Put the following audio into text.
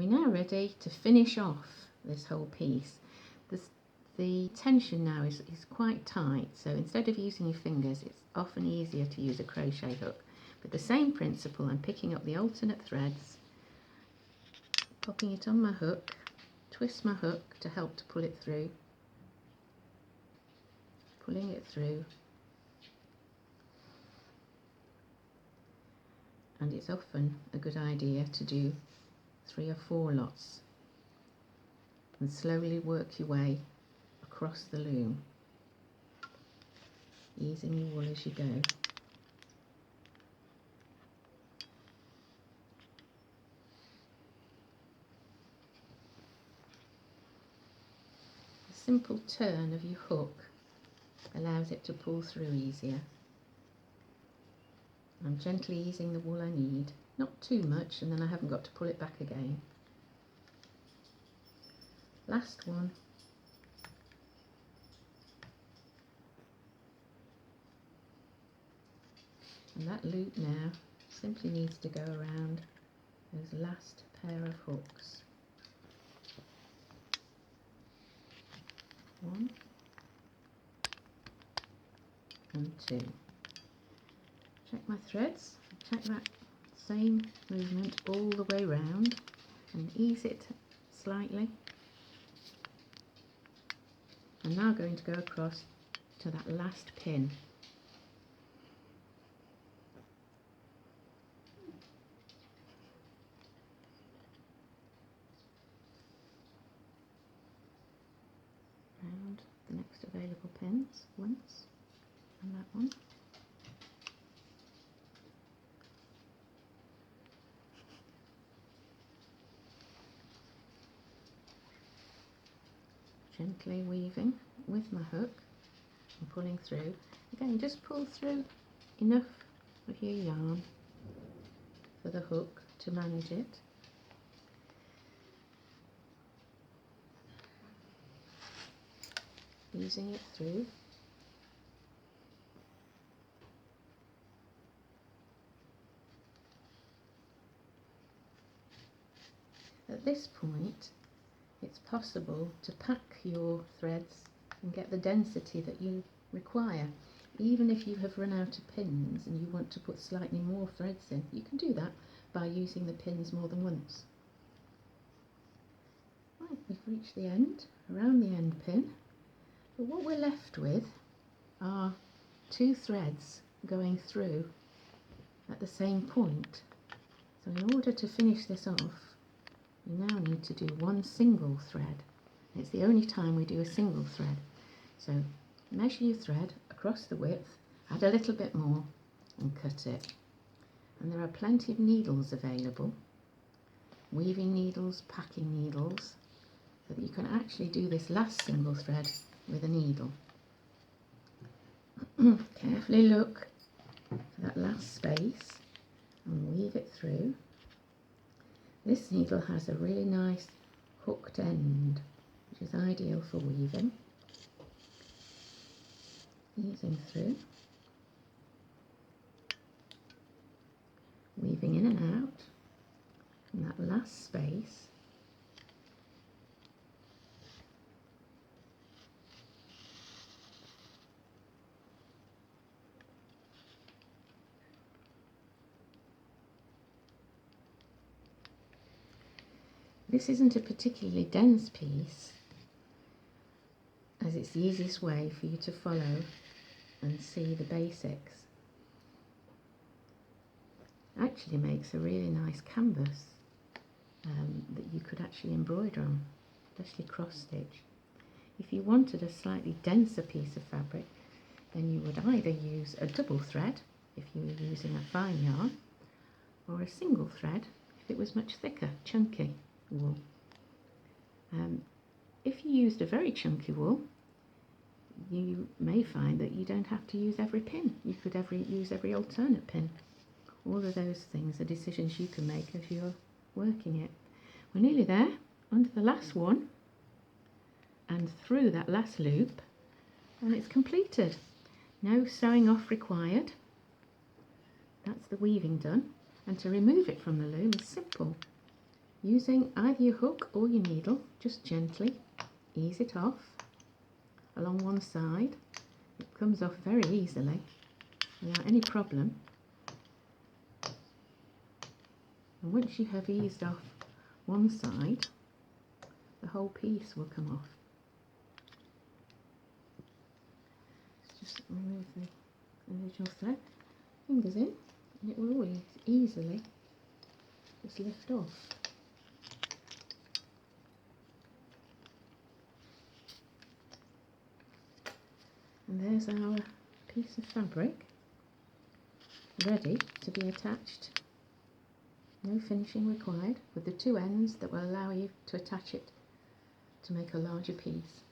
we're now ready to finish off this whole piece. The tension now is quite tight, so instead of using your fingers, it's often easier to use a crochet hook. But the same principle, I'm picking up the alternate threads, popping it on my hook, twist my hook to help to pull it through, pulling it through, and it's often a good idea to do 3 or 4 lots and slowly work your way across the loom, easing your wool as you go. A simple turn of your hook allows it to pull through easier. I'm gently easing the wool I need, not too much, and then I haven't got to pull it back again. Last one. And that loop now simply needs to go around those last pair of hooks. 1 and 2. Check my threads, check that same movement all the way round and ease it slightly. I'm now going to go across to that last pin. Round the next available pins once, and that one. Gently weaving with my hook and pulling through. Again, just pull through enough of your yarn for the hook to manage it. Easing it through. At this point, it's possible to pack your threads and get the density that you require. Even if you have run out of pins and you want to put slightly more threads in, you can do that by using the pins more than once. Right, we've reached the end, around the end pin. But what we're left with are 2 threads going through at the same point. So in order to finish this off, we now need to do 1 single thread. It's the only time we do a single thread. So measure your thread across the width, add a little bit more and cut it. And there are plenty of needles available, weaving needles, packing needles, so that you can actually do this last single thread with a needle. Carefully look for that last space and weave it through. This needle has a really nice hooked end, which is ideal for weaving. Easing through, weaving in and out in that last space. This isn't a particularly dense piece, as it's the easiest way for you to follow and see the basics. It actually makes a really nice canvas that you could actually embroider on, especially cross stitch. If you wanted a slightly denser piece of fabric, then you would either use a double thread if you were using a fine yarn, or a single thread if it was much thicker, chunky wool. If you used a very chunky wool, you may find that you don't have to use every pin. You could use every alternate pin. All of those things are decisions you can make as you're working it. We're nearly there, onto the last one and through that last loop, and it's completed. No sewing off required. That's the weaving done, and to remove it from the loom is simple. Using either your hook or your needle, just gently ease it off along one side. It comes off very easily without any problem. And once you have eased off one side, the whole piece will come off. Just remove the original thread, fingers in, and it will always easily just lift off. And there's our piece of fabric ready to be attached. No finishing required, with the two ends that will allow you to attach it to make a larger piece.